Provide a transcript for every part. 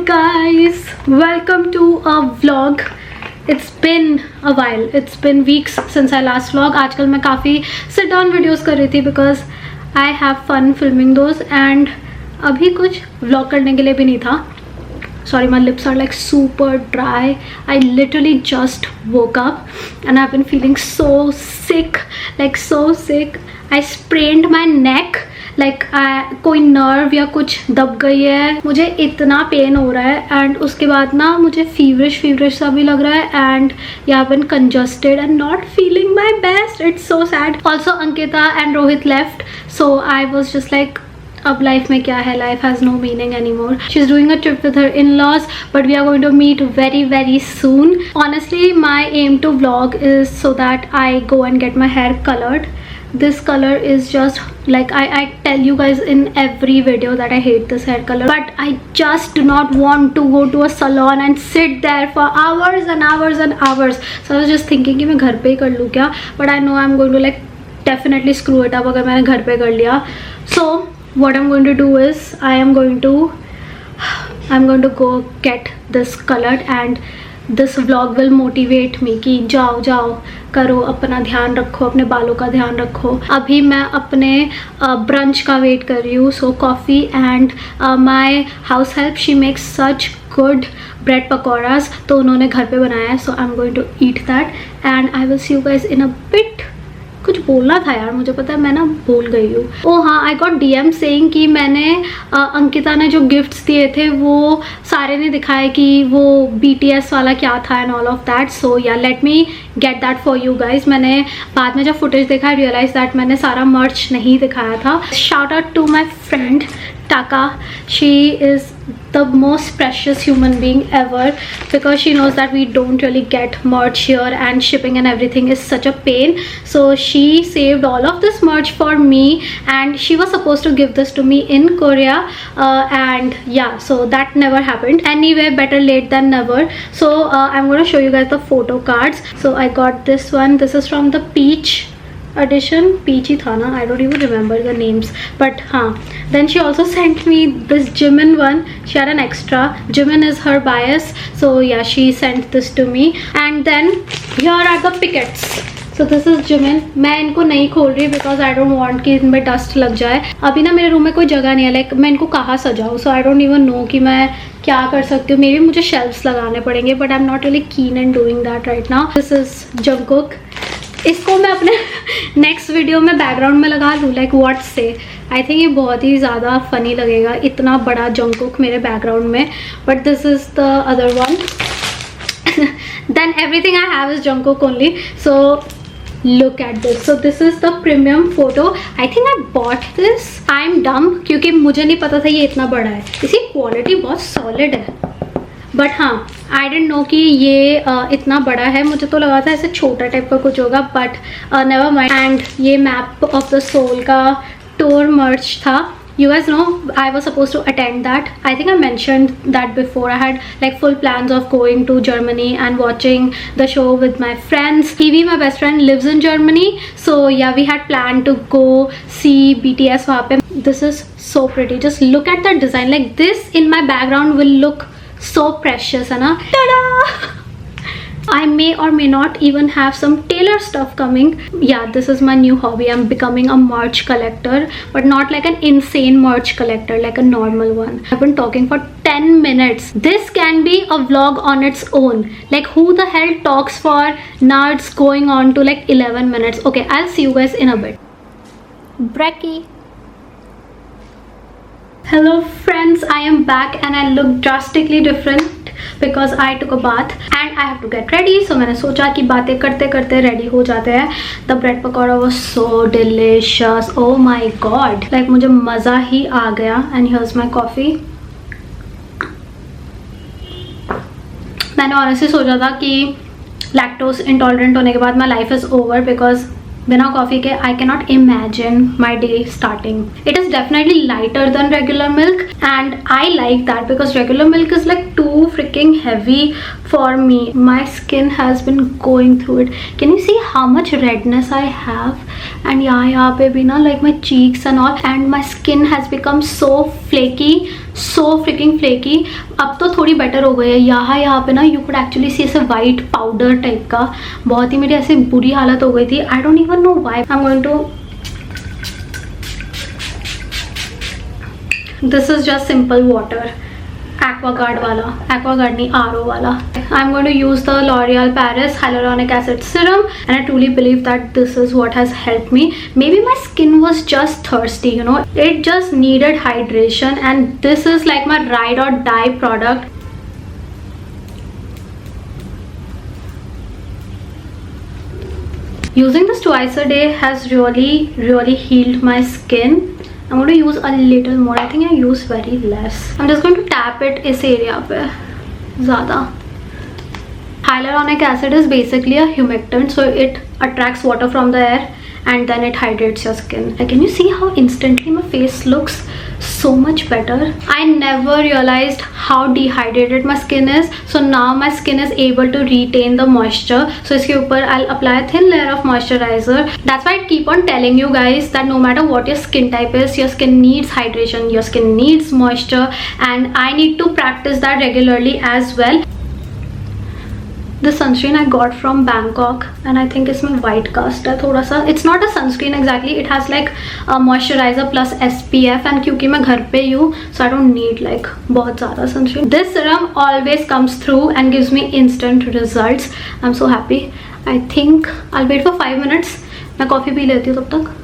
guys, welcome to a vlog. It's been a while, it's been weeks since I last vlog. आजकल मैं काफ़ी sit down videos कर रही थी because I have fun filming those and अभी कुछ vlog करने के लिए भी नहीं था. Sorry, my lips are like super dry. I literally just woke up and I've been feeling so sick, like so sick. I sprained my neck. Like कोई nerve या कुछ दब गई है, मुझे इतना पेन हो रहा है एंड उसके बाद ना मुझे फीवरिश सा भी लग रहा है एंड या been congested and not feeling my best. It's so sad. Also Ankita and Rohit left, so I was just like अब लाइफ में क्या है, life has no meaning any more. She is doing a trip with her in-laws but we are going to meet very very soon. Honestly my aim to vlog is so that I go and get my hair colored. This color is just like I tell you guys in every video that I hate this hair color, but I just do not want to go to a salon and sit there for hours and hours and hours. So I was just thinking कि मैं घर पे ही कर लूँ क्या, but I know I'm going to like definitely screw it up अगर मैंने घर पे कर लिया. So what I'm going to do is I'm going to go get this colored and this vlog will motivate me कि जाओ जाओ करो, अपना ध्यान रखो, अपने बालों का ध्यान रखो. अभी मैं अपने ब्रंच का वेट कर रही हूँ. So coffee and my house help she makes such good bread pakoras, तो उन्होंने घर पे बनाया है. So I am going to eat that and I will see you guys in a bit. कुछ बोलना था यार, मुझे पता है मैं ना भूल गई हूँ. ओ हाँ, आई गॉट DM सेइंग कि मैंने अंकिता ने जो गिफ्ट्स दिए थे वो सारे ने दिखाए कि वो BTS वाला क्या था एंड ऑल ऑफ दैट. सो या let me get that for you guys. मैंने बाद में जब फुटेज देखा रियलाइज दैट मैंने सारा मर्च नहीं दिखाया था. Shout out to my friend Taka. She is the most precious human being ever because she knows that we don't really get merch here and shipping and everything is such a pain. So she saved all of this merch for me and she was supposed to give this to me in Korea and yeah, so that never happened. Anyway, better late than never. So I'm going to show you guys the photo cards. So I got this one. This is from the Peach edition. Peachy tha na, I don't even remember the names, but then she also sent me this Jimin one. She had an extra. Jimin is her bias, so yeah, she sent this to me. And then here are the pickets. So this is Jimin. मैं इनको नहीं खोल रही because I don't want कि इनमें dust लग जाए. अभी ना मेरे रूम में कोई जगह नहीं है, लाइक मैं इनको कहाँ सजाऊँ. सो आई डोंट इवन नो कि मैं क्या कर सकती हूँ. मे बी मुझे शेल्फ्स लगाने पड़ेंगे but I am not really कीन in doing that right now. This is Jungkook. इसको मैं अपने नेक्स्ट वीडियो में बैकग्राउंड में लगा लूँ, लाइक व्हाट से. आई थिंक ये बहुत ही ज़्यादा फनी लगेगा, इतना बड़ा जंगकुक मेरे बैकग्राउंड में. But this is the other one. Then everything I have is Jungkook only. So look at this. So this is the premium photo. I think I bought this. I'm dumb क्योंकि मुझे नहीं पता था ये इतना बड़ा है. इसकी क्वालिटी बहुत सॉलिड है बट हाँ, आई डेंट नो कि ये इतना बड़ा है. मुझे तो लगा था ऐसे छोटा टाइप का कुछ होगा बट नेवर माइंड. एंड ये मैप ऑफ द सोल का टूर मर्च था. You guys know I was supposed to attend that. I think I mentioned that before. I had like full plans of going to Germany and watching the show with my friends. Evie, my best friend, lives in Germany. So yeah, we had planned to go see BTS वहाँ पे. This is so pretty. Just look at the design. Like this in my background will look so precious, है ना? Ta-da! I may or may not even have some tailor stuff coming. Yeah, this is my new hobby. I'm becoming a merch collector, but not like an insane merch collector, like a normal one. I've been talking for 10 minutes. This can be a vlog on its own. Like who the hell talks for nerds going on to like 11 minutes? Okay, I'll see you guys in a bit. Brekkie. Hello friends, I am back and I look drastically different because I took a bath and I have to get ready. So मैंने सोचा कि बातें करते करते ready हो जाते हैं. The bread pakora was so delicious. Oh my god, like मुझे मज़ा ही आ गया. And here's my coffee. मैंने honestly सोचा था कि lactose intolerant होने के बाद my life is over because बिना कॉफ़ी के I cannot imagine my day starting. It is definitely lighter than regular milk and I like that because regular milk is like too freaking heavy for me. My skin has been going through it. Can you see how much redness I have? And यहाँ पे भी ना like my cheeks and all, and my skin has become so flaky so fricking flaky. अब तो थोड़ी better हो गई है. यहाँ पे ना यू कुड एक्चुअली सी ऐसे वाइट पाउडर टाइप का. बहुत ही मेरी ऐसे बुरी हालत हो गई थी. I don't even know why. I am going to, this is just simple water, Aquaguard वाला, एक्वागार्ड नहीं आरओ वाला. I am going to use the L'Oreal Paris Hyluronic Acid Serum and I truly believe that this is what has helped me. Maybe my skin was just thirsty, you know, it just needed hydration and this is like my ride or die product. Using this twice a day has really healed my skin. I'm going to use a little more. I think I use very less. I'm just going to tap it इस area पे ज़्यादा. Hyaluronic acid is basically a humectant, so it attracts water from the air and then it hydrates your skin. Like, can you see how instantly my face looks so much better? I never realized how dehydrated my skin is, so now my skin is able to retain the moisture. So इसके ऊपर I'll apply a thin layer of moisturizer. That's why I keep on telling you guys that no matter what your skin type is, your skin needs hydration, your skin needs moisture, and I need to practice that regularly as well. The sunscreen I got from Bangkok and I think इसमें white cast है थोड़ा सा. It's not a sunscreen exactly, it has like a moisturizer plus SPF and क्योंकि मैं घर पे ही हूँ so I don't need like बहुत ज़्यादा sunscreen. This serum always comes through and gives me instant results. I'm so happy. I think I'll wait for 5 minutes. मैं coffee P लेती हूँ तब तक.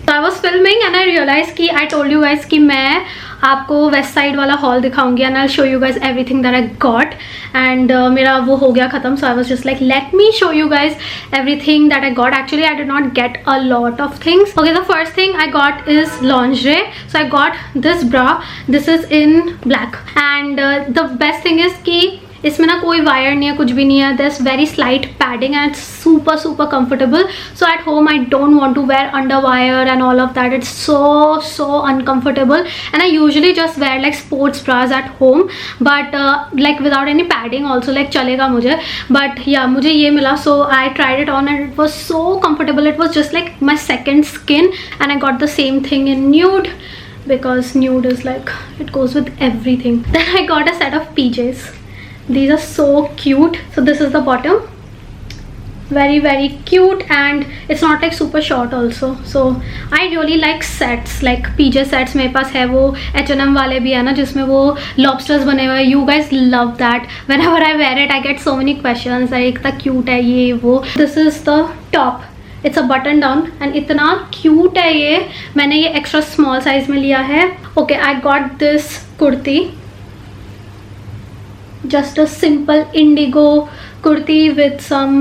So I was filming and I realized कि I told you guys कि मैं आपको west side वाला हॉल दिखाऊंगी and I'll show you guys everything that I got and मेरा वो हो गया ख़त्म. So I was just like, let me show you guys everything that I got. Actually I did not get a lot of things. Okay, the first thing I got is lingerie. So I got this bra. This is in black and the best thing is कि इसमें ना कोई wire नहीं है, कुछ भी नहीं है. There's very slight padding and it's super comfortable. So at home I don't want to wear underwire and all of that. It's so uncomfortable and I usually just wear like sports bras at home but like without any padding also like चलेगा मुझे. But yeah, मुझे ये मिला so I tried it on and it was so comfortable. It was just like my second skin and I got the same thing in nude because nude is like, it goes with everything. Then I got a set of PJs. These are so cute. So this is the bottom, very cute and it's not like super short also. So I really like sets like PJ sets. मेरे पास है वो H&M वाले भी है ना जिसमें वो lobsters बने हुए. You guys love that. Whenever I wear it I get so many questions like इतना cute है ये वो. This is the top. It's a button down and इतना cute है ये. मैंने ये extra small size में लिया है. Okay, I got this kurti. Just a simple indigo kurti with some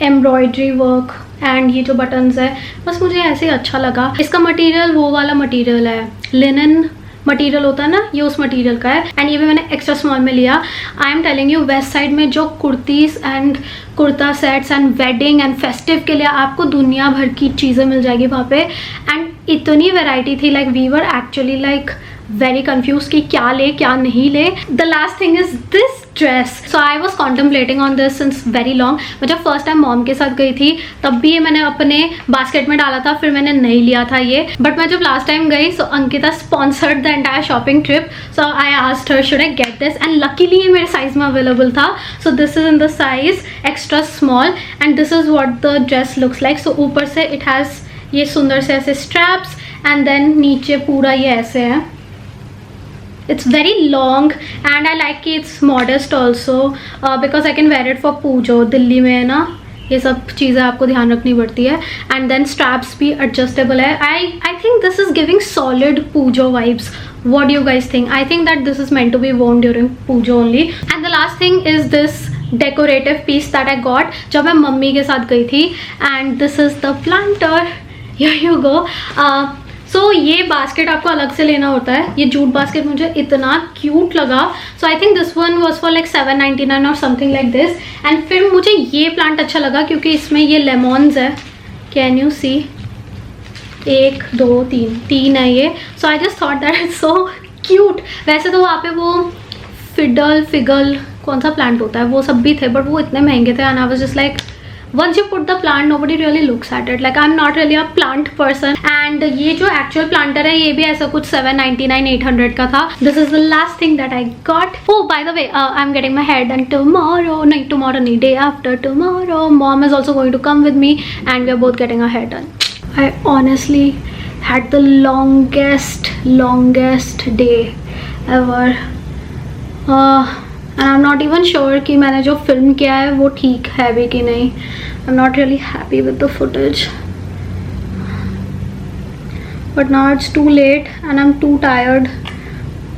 embroidery work and ये जो buttons है बस मुझे ऐसे ही अच्छा लगा. इसका मटेरियल वो वाला मटेरियल है, लिनन मटेरियल होता है ना, ये उस मटेरियल का है एंड ये भी मैंने एक्स्ट्रा स्मॉल में लिया. I am telling you west side में जो kurtis and kurta sets and wedding and festive के लिए आपको दुनिया भर की चीज़ें मिल जाएगी वहाँ पे एंड इतनी वैरायटी थी. Like we were actually like very confused कि क्या ले क्या नहीं ले. The last thing is this dress. So I was contemplating on this since very long. मैं जब फर्स्ट टाइम मॉम के साथ गई थी तब भी ये मैंने अपने बास्केट में डाला था, फिर मैंने नहीं लिया था ये. बट मैं जब लास्ट टाइम गई so Ankita sponsored the entire shopping trip. So I asked her should I get this and luckily ये मेरे साइज में अवेलेबल था. So this is in the size extra small and this is what the dress looks like. So ऊपर से it has ये सुंदर से ऐसे straps and then नीचे पूरा ये ऐसे है. It's very long and I like it's modest also because I can wear it for पूजो. दिल्ली में है ना ये सब चीज़ें आपको ध्यान रखनी पड़ती है and then straps भी adjustable है. I think this is giving solid Puzo vibes. What do you guys think? I think that this is meant to be worn during Puzo only. And the last thing is this decorative piece that I got जब मैं mummy के साथ गई थी and this is the planter. Here you go. सो ये basket आपको अलग से लेना होता है. ये जूट बास्केट मुझे इतना क्यूट लगा. So I think this one was for like 799 और समथिंग लाइक दिस. एंड फिर मुझे ये प्लांट अच्छा लगा क्योंकि इसमें ये लेमॉन्स है. Can you see? 1 2 3 है ये. So I just thought that it's so cute. वैसे तो वहाँ पे वो फिगल कौन सा प्लांट होता है वो सब भी थे बट वो इतने महंगे थे and I was just like once you put the plant, nobody really looks at it. Like I'm not really a plant person. And ये जो actual planter है ये भी ऐसा कुछ 799 800 का था. This is the last thing that I got. Oh, by the way, I'm getting my hair done tomorrow. No, tomorrow, no, day after tomorrow. Mom is also going to come with me, and we are both getting our hair done. I honestly had the longest day ever. And I'm not even sure कि मैंने जो film किया है वो ठीक है भी कि नहीं. I'm not really happy with the footage. But now it's too late and I'm too tired.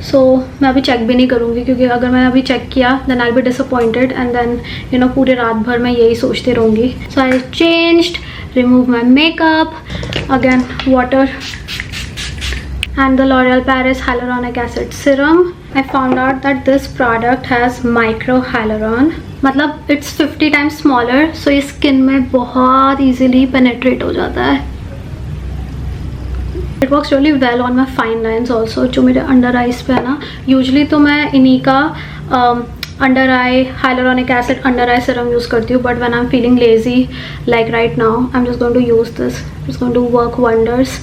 So मैं अभी check भी नहीं करूँगी क्योंकि अगर मैंने अभी check किया then I'll be disappointed and then you know पूरे रात भर मैं यही सोचती रहूँगी. So I changed, remove my makeup, again water and the L'Oreal Paris Hyluronic Acid Serum. I found out that this product has micro hyaluron. मतलब it's 50 times smaller, so ये skin में बहुत easily penetrate हो जाता है. It works really well on my fine lines also, जो मेरे under eyes पे है ना. Usually तो मैं इन्हीं का under eye hyaluronic acid under eye serum use करती हूँ, but when I'm feeling lazy like right now, I'm just going to use this. It's going to work wonders.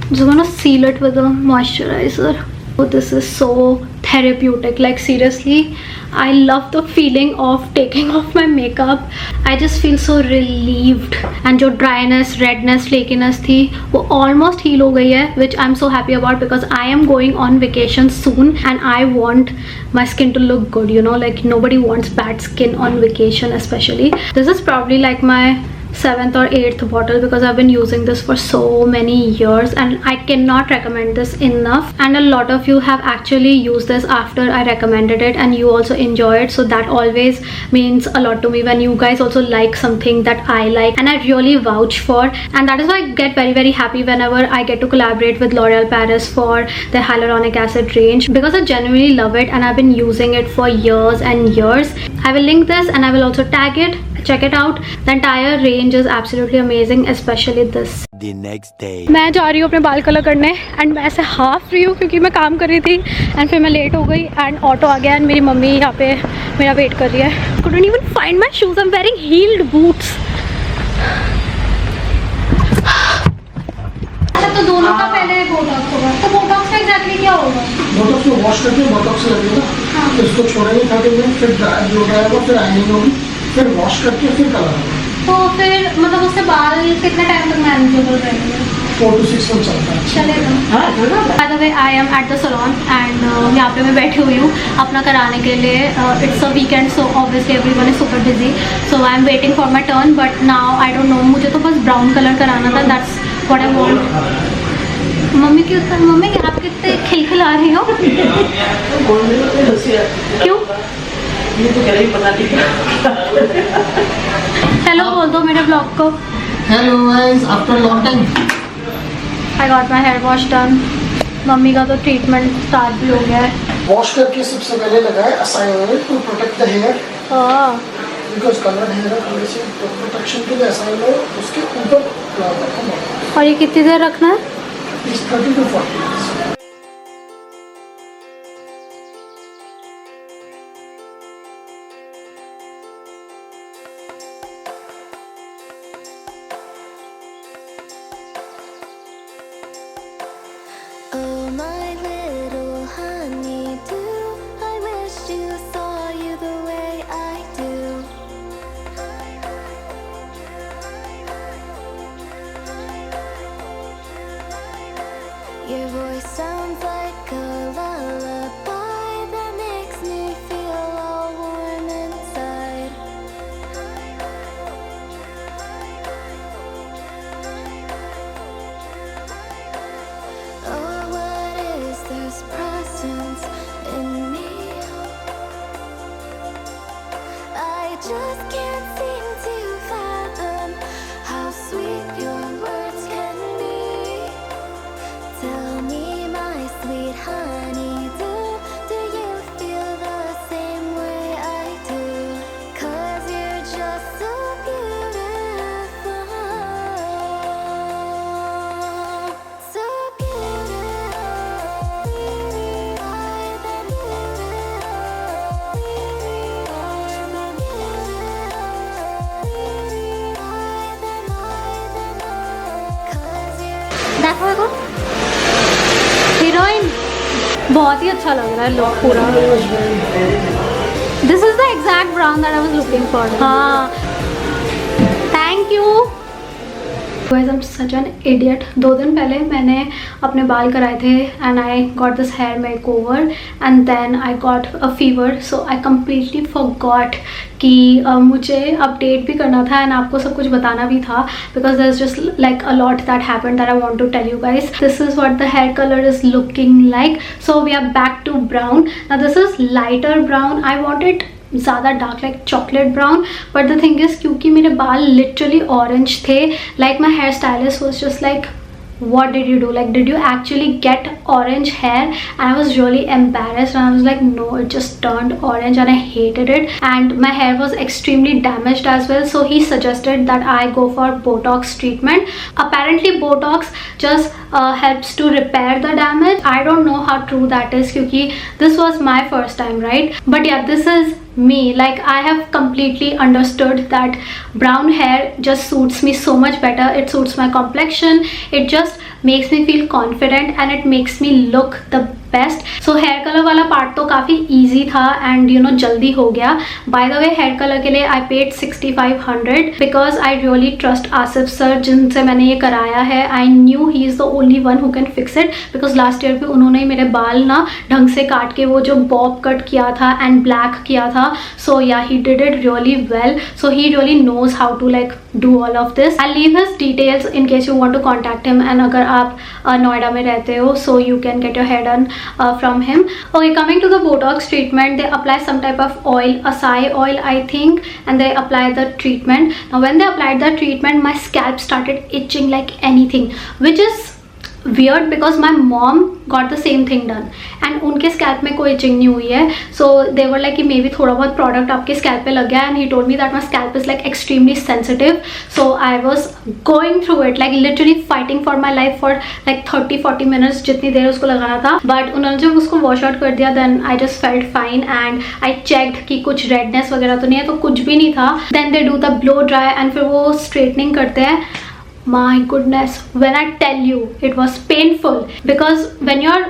I'm just gonna seal it with a moisturizer. Oh, this is so therapeutic. Like seriously, I love the feeling of taking off my makeup. I just feel so relieved. And जो dryness, redness, flakiness थी वो almost heal हो गई है, which I'm so happy about because I am going on vacation soon and I want my skin to look good. You know, like nobody wants bad skin on vacation especially. This is probably like my 7th or 8th bottle because I've been using this for so many years and I cannot recommend this enough. And a lot of you have actually used this after I recommended it and you also enjoy it, so that always means a lot to me when you guys also like something that I like and I really vouch for. And that is why I get very happy whenever I get to collaborate with L'Oreal Paris for the hyaluronic acid range because I genuinely love it and I've been using it for years and years. I will link this and I will also tag it. Check it out. The entire range is absolutely amazing, especially this. The next day. मैं जा रही हूँ अपने बाल colour करने and मैं ऐसे half free हूँ क्योंकि मैं काम कर रही थी एंड फिर मैं लेट हो गई एंड ऑटो आ गया एंड मेरी मम्मी यहाँ पे मेरा वेट कर रही है. Couldn't even find my shoes. I'm wearing heeled boots. अच्छा तो दोनों का पहले बोटॉक्स होगा. तो बोटॉक्स का एग्जैक्टली क्या होगा? बोटॉक्स को वॉश करके बोटॉक्स लगेगा. हाँ. तो इसको छोड़ेंगे 30 मिनट, फिर जो ड्राई होगा फिर आयनिंग होगी, फिर वॉश करके फिर कलर होगा. तो फिर मतलब उससे बाल कितने टाइम तक मैनेजेबल रहेंगे? 4 to 6 months चलता है. चलेगा. By the way, I am at the salon and यहाँ पे मैं बैठी हुई हूँ अपना कराने के लिए. It's a weekend, so obviously everyone is super busy. So I am waiting for my turn, but now I don't know. मुझे तो बस brown color कराना था. That's what I want. Mummy आप कितने खिलखिला रही हो? क्यों? हेलो बोल दो मेरे ब्लॉग को. Hello guys, after long time I got my hair wash done. Mummy का तो ट्रीटमेंट स्टार्ट भी हो गया है. वॉश करके सबसे पहले लगाए असाइन oil to protect the hair because colour hair है, थोड़ी सी प्रोटेक्शन के लिए असाइन ऑयल उसके ऊपर लगाना. और ये कितनी देर रखना है? 30 to 40 minutes. Your voice sounds like a lullaby that makes me feel all warm inside. Oh, what is this presence in me? I just can't seem to fathom how sweet your words can be. Tell me, my sweet honey, do you feel the same way I do? 'Cause you're just so beautiful, so beautiful. बहुत ही अच्छा लग रहा है look पूरा. This is the exact brown that I was looking for. हाँ. Thank you. Guys, I'm such an idiot. 2 दिन पहले मैंने अपने बाल कराए थे and I got this hair makeover and then I got a fever, so I completely forgot कि मुझे अपडेट भी करना था and आपको सब कुछ बताना भी था because there's just like a lot that happened that I want to tell you guys. This is what the hair color is looking like. So we are back to brown. Now this is lighter brown. I want it ज़्यादा dark like chocolate brown, but the thing is क्योंकि मेरे बाल literally orange थे, like my hair stylist was just like what did you do, like did you actually get orange hair? And I was really embarrassed and I was like no, it just turned orange and I hated it and my hair was extremely damaged as well. So he suggested that I go for Botox treatment. Apparently Botox just helps to repair the damage. I don't know how true that is because this was my first time, right? But yeah, this is me. Like I have completely understood that brown hair just suits me so much better. It suits my complexion. It just makes me feel confident and it makes me look the best. So here colour वाला part तो काफ़ी easy था and you know जल्दी हो गया. By the way hair colour के लिए I paid 6500 because I really trust Asif sir जिनसे मैंने ये कराया है. I knew he is the only one who can fix it because last year पे उन्होंने मेरे बाल ना ढंग से काट के वो जो बॉब कट किया था एंड ब्लैक किया था. So yeah he did it really well. So he really knows how to like do all of this. I leave his details in case you want to contact him and अगर आप नोएडा में रहते हो so you can get your hair done from him. Okay, coming to the Botox treatment, they apply some type of oil, acai oil I think, and they apply the treatment. Now when they applied the treatment, my scalp started itching like anything, which is weird because my mom got the same thing done and उनके scalp में कोई itching नहीं हुई है. So they were like कि may be थोड़ा बहुत product आपके स्कैल्प पे लग गया and he told me that my scalp is like extremely sensitive. So I was going through it like literally fighting for my life for like 30-40 minutes जितनी देर उसको लगाना था. But उन्होंने जब उसको वॉश आउट कर दिया then I just felt fine and I checked कि कुछ रेडनेस वगैरह तो नहीं है, तो कुछ भी नहीं था. Then they do the blow dry and फिर वो स्ट्रेटनिंग करते हैं. My goodness, when I tell you, it was painful because when you're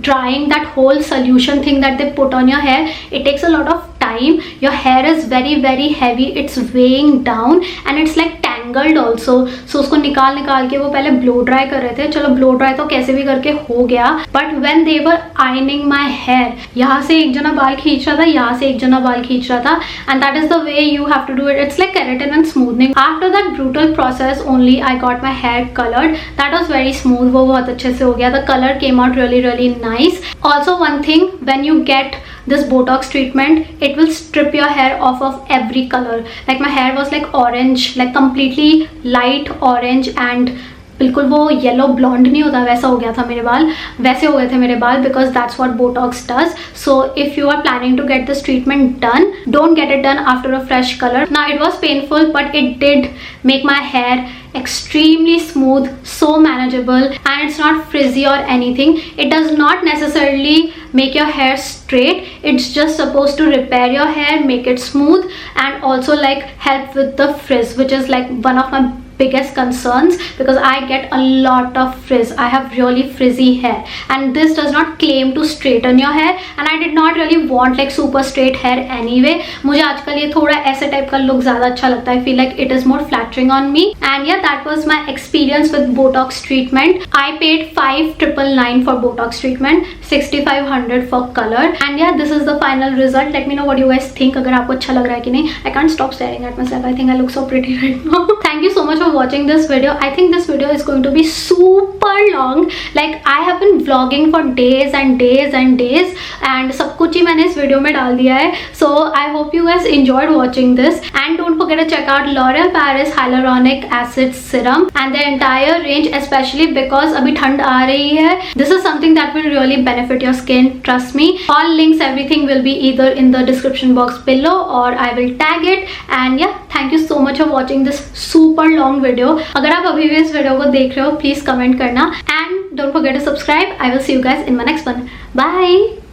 drying that whole solution thing that they put on your hair, it takes a lot of time. Your hair is very very heavy, it's weighing down and it's like tangled also. So उसको निकाल के वो पहले blow dry कर रहे थे. चलो blow dry तो कैसे भी करके हो गया, but when they were ironing my hair, यहाँ से एक जना बाल खींच रहा था, यहाँ से एक जना बाल खींच रहा था, and that is the way you have to do it. It's like keratin and smoothing. After that brutal process only I got my hair colored. That was very smooth. वो बहुत अच्छे से हो गया. The color came out really really nice. Also one thing, when you get this Botox treatment, it will strip your hair off of every color. Like my hair was like orange, like completely light orange and बिल्कुल वो yellow blonde नहीं होता वैसा हो गया था मेरे बाल, वैसे हो गए थे मेरे बाल because that's what botox does. So if you are planning to get this treatment done, don't get it done after a fresh colour. Now it was painful but it did make my hair extremely smooth, so manageable, and it's not frizzy or anything. It does not necessarily make your hair straight. It's just supposed to repair your hair, make it smooth, and also like help with the frizz, which is like one of my biggest concerns because I get a lot of frizz. I have really frizzy hair and this does not claim to straighten your hair and I did not really want like super straight hair anyway. मुझे आजकल ये थोड़ा ऐसे type का look ज़्यादा अच्छा लगता है. I feel like it is more flattering on me. And yeah, that was my experience with Botox treatment. I paid 5,999 for Botox treatment, 6,500 for color. And yeah, this is the final result. Let me know what you guys think. अगर आपको अच्छा लग रहा है कि नहीं. I can't stop staring at myself. I think I look so pretty right now. Thank you so much for watching this video. I think this video is going to be super long. Like I have been vlogging for days and days and days and सब कुछ ही मैंने इस video में डाल दिया है. So I hope you guys enjoyed watching this and don't forget to check out L'Oreal Paris Hyluronic Acid Serum and their entire range, especially because अभी ठंड आ रही है. This is something that will really benefit your skin, trust me. All links, everything will be either in the description box below or I will tag it. And yeah, thank you so much for watching this super long video. अगर आप अभी भी इस video को देख रहे हो please comment करना and don't forget to subscribe. I will see you guys in my next one. Bye.